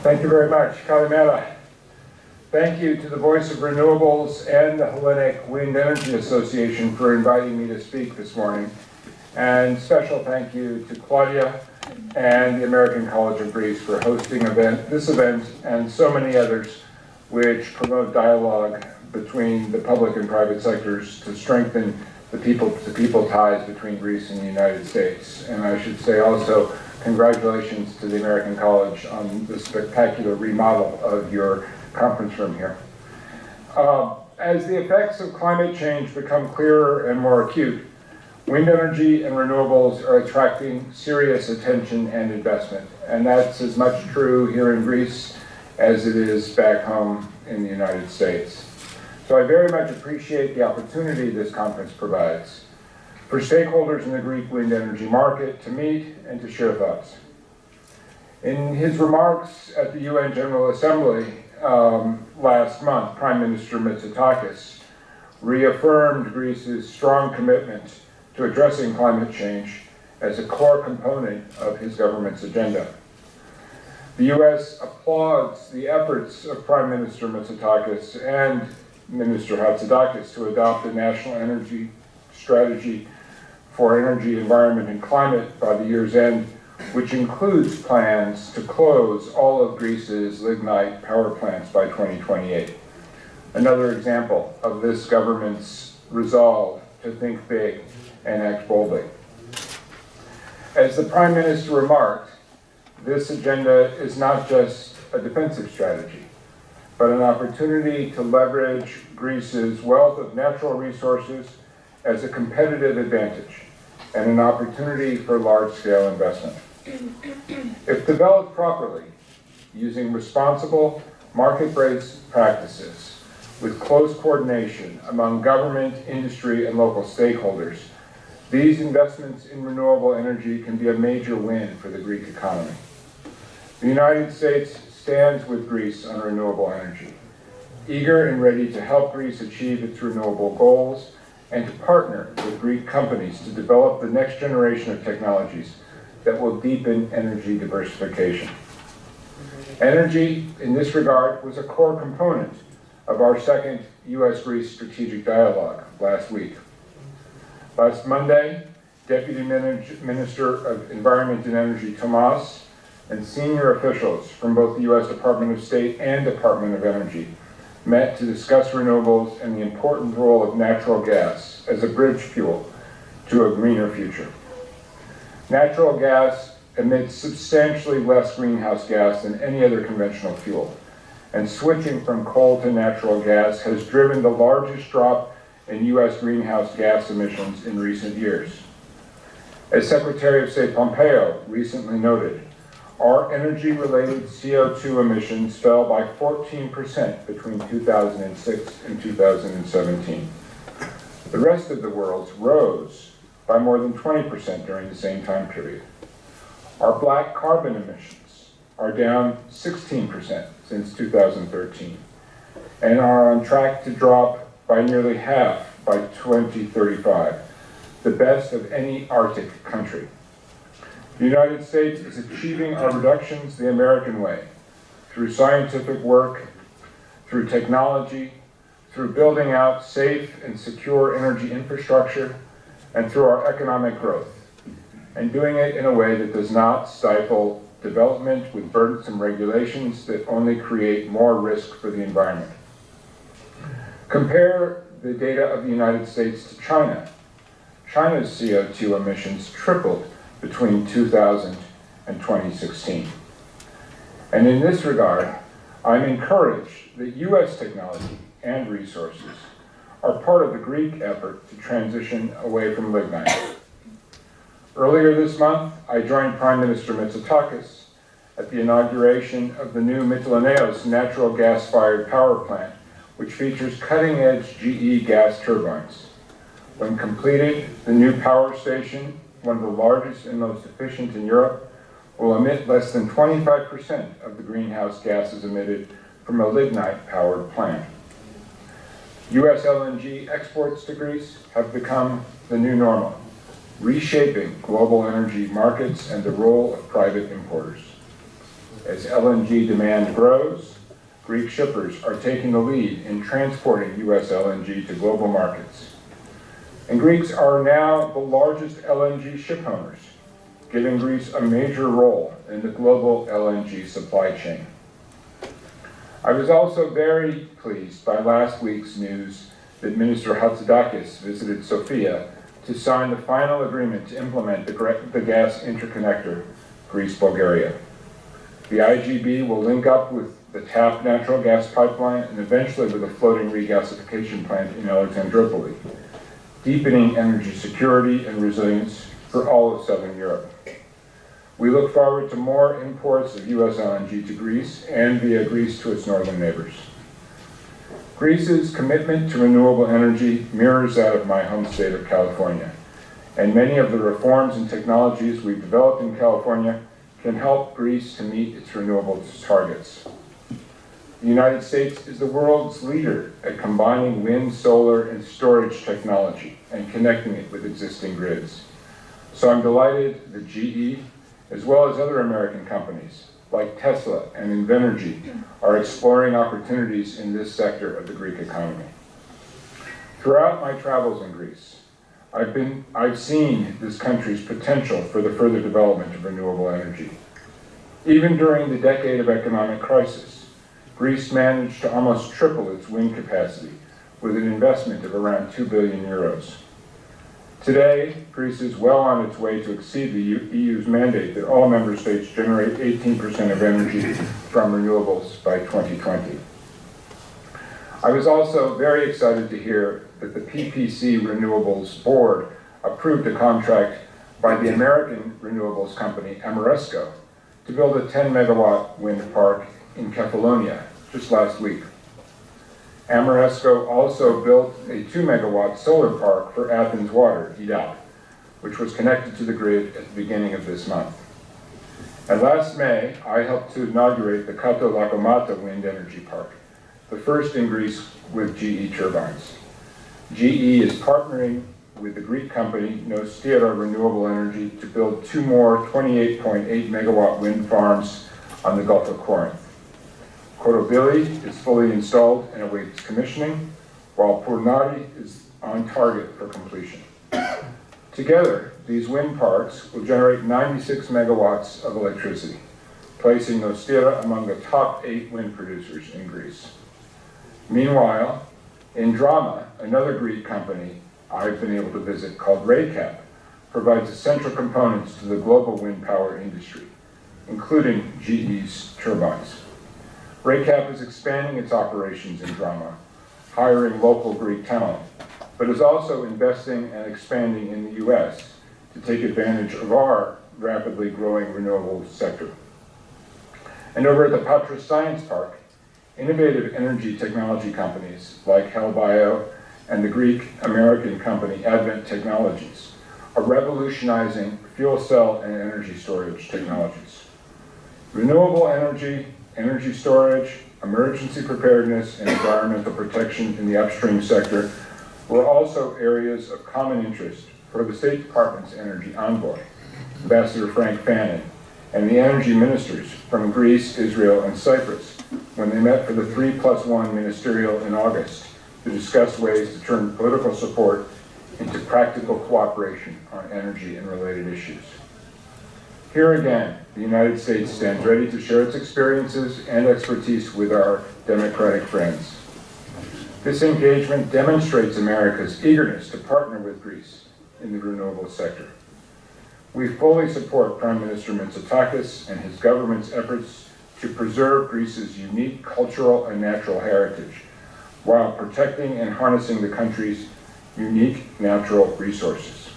Thank you very much, Kalimera. Thank you to the Voice of Renewables and the Hellenic Wind Energy Association for inviting me to speak this morning. And special thank you to Claudia and the American College of Greece for hosting this event and so many others which promote dialogue between the public and private sectors to strengthen the people-to-people ties between Greece and the United States. And I should say also, congratulations to the American College on the spectacular remodel of your conference room here. As the effects of climate change become clearer and more acute, wind energy and renewables are attracting serious attention and investment. And that's as much true here in Greece as it is back home in the United States. So I very much appreciate the opportunity this conference provides for stakeholders in the Greek wind energy market to meet and to share thoughts. In his remarks at the UN General Assembly last month, Prime Minister Mitsotakis reaffirmed Greece's strong commitment to addressing climate change as a core component of his government's agenda. The US applauds the efforts of Prime Minister Mitsotakis and Minister Hatzidakis to adopt a national energy strategy for energy, environment, and climate by the year's end, which includes plans to close all of Greece's lignite power plants by 2028. Another example of this government's resolve to think big and act boldly. As the Prime Minister remarked, this agenda is not just a defensive strategy, but an opportunity to leverage Greece's wealth of natural resources as a competitive advantage and an opportunity for large-scale investment. If developed properly, using responsible, market-based practices with close coordination among government, industry, and local stakeholders, these investments in renewable energy can be a major win for the Greek economy. The United States stands with Greece on renewable energy, eager and ready to help Greece achieve its renewable goals and to partner with Greek companies to develop the next generation of technologies that will deepen energy diversification. Energy, in this regard, was a core component of our second US-Greece strategic dialogue last week. Last Monday, Deputy Minister of Environment and Energy Tomas and senior officials from both the US Department of State and Department of Energy met to discuss renewables and the important role of natural gas as a bridge fuel to a greener future. Natural gas emits substantially less greenhouse gas than any other conventional fuel, and switching from coal to natural gas has driven the largest drop in US greenhouse gas emissions in recent years. As Secretary of State Pompeo recently noted, our energy-related CO2 emissions fell by 14% between 2006 and 2017. The rest of the world's rose by more than 20% during the same time period. Our black carbon emissions are down 16% since 2013 and are on track to drop by nearly half by 2035, the best of any Arctic country. The United States is achieving our reductions the American way, through scientific work, through technology, through building out safe and secure energy infrastructure, and through our economic growth, and doing it in a way that does not stifle development with burdensome regulations that only create more risk for the environment. Compare the data of the United States to China. China's CO2 emissions tripled between 2000 and 2016. And in this regard, I'm encouraged that US technology and resources are part of the Greek effort to transition away from lignite. Earlier this month, I joined Prime Minister Mitsotakis at the inauguration of the new Mytilineos natural gas-fired power plant, which features cutting-edge GE gas turbines. When completed, the new power station, one of the largest and most efficient in Europe, will emit less than 25% of the greenhouse gases emitted from a lignite-powered plant. US LNG exports to Greece have become the new normal, reshaping global energy markets and the role of private importers. As LNG demand grows, Greek shippers are taking the lead in transporting U.S. LNG to global markets. And Greeks are now the largest LNG ship owners, giving Greece a major role in the global LNG supply chain. I was also very pleased by last week's news that Minister Hatzidakis visited Sofia to sign the final agreement to implement the gas interconnector Greece-Bulgaria. The IGB will link up with the TAP natural gas pipeline and eventually with a floating regasification plant in Alexandroupoli, deepening energy security and resilience for all of Southern Europe. We look forward to more imports of U.S. LNG to Greece and via Greece to its northern neighbors. Greece's commitment to renewable energy mirrors that of my home state of California, and many of the reforms and technologies we've developed in California can help Greece to meet its renewables targets. The United States is the world's leader at combining wind, solar, and storage technology and connecting it with existing grids. So I'm delighted that GE, as well as other American companies like Tesla and Invenergy, are exploring opportunities in this sector of the Greek economy. Throughout my travels in Greece, I've seen this country's potential for the further development of renewable energy. Even during the decade of economic crisis, Greece managed to almost triple its wind capacity with an investment of around 2 billion euros. Today, Greece is well on its way to exceed the EU's mandate that all member states generate 18% of energy from renewables by 2020. I was also very excited to hear that the PPC Renewables Board approved a contract by the American renewables company Ameresco to build a 10-megawatt wind park in Kefalonia just last week. Ameresco also built a 2-megawatt solar park for Athens Water, EDAP, which was connected to the grid at the beginning of this month. And last May, I helped to inaugurate the Kato Lakomata Wind Energy Park, the first in Greece with GE turbines. GE is partnering with the Greek company Nostira Renewable Energy to build 2 more 28.8 megawatt wind farms on the Gulf of Corinth. Korobili is fully installed and awaits commissioning, while Purnari is on target for completion. Together, these wind parks will generate 96 megawatts of electricity, placing Nostira among the top 8 wind producers in Greece. Meanwhile, in Drama, another Greek company I've been able to visit called Raycap provides essential components to the global wind power industry, including GE's turbines. Raycap is expanding its operations in Drama, hiring local Greek talent, but is also investing and expanding in the US to take advantage of our rapidly growing renewables sector. And over at the Patras Science Park, innovative energy technology companies like HellBio and the Greek-American company Advent Technologies are revolutionizing fuel cell and energy storage technologies. Renewable energy, energy storage, emergency preparedness, and environmental protection in the upstream sector were also areas of common interest for the State Department's energy envoy, Ambassador Frank Fannin, and the energy ministers from Greece, Israel, and Cyprus when they met for the 3+1 ministerial in August to discuss ways to turn political support into practical cooperation on energy and related issues. Here again, the United States stands ready to share its experiences and expertise with our democratic friends. This engagement demonstrates America's eagerness to partner with Greece in the renewables sector. We fully support Prime Minister Mitsotakis and his government's efforts to preserve Greece's unique cultural and natural heritage while protecting and harnessing the country's unique natural resources.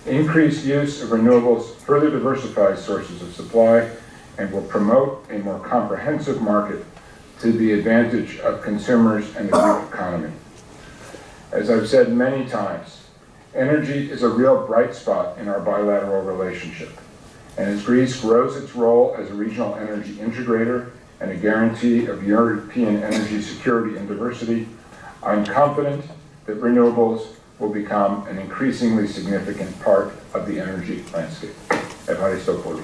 Increased use of renewables further diversifies sources of supply and will promote a more comprehensive market to the advantage of consumers and the Greek economy. As I've said many times, energy is a real bright spot in our bilateral relationship. And as Greece grows its role as a regional energy integrator and a guarantee of European energy security and diversity, I'm confident that renewables will become an increasingly significant part of the energy landscape. Ευχαριστώ πολύ.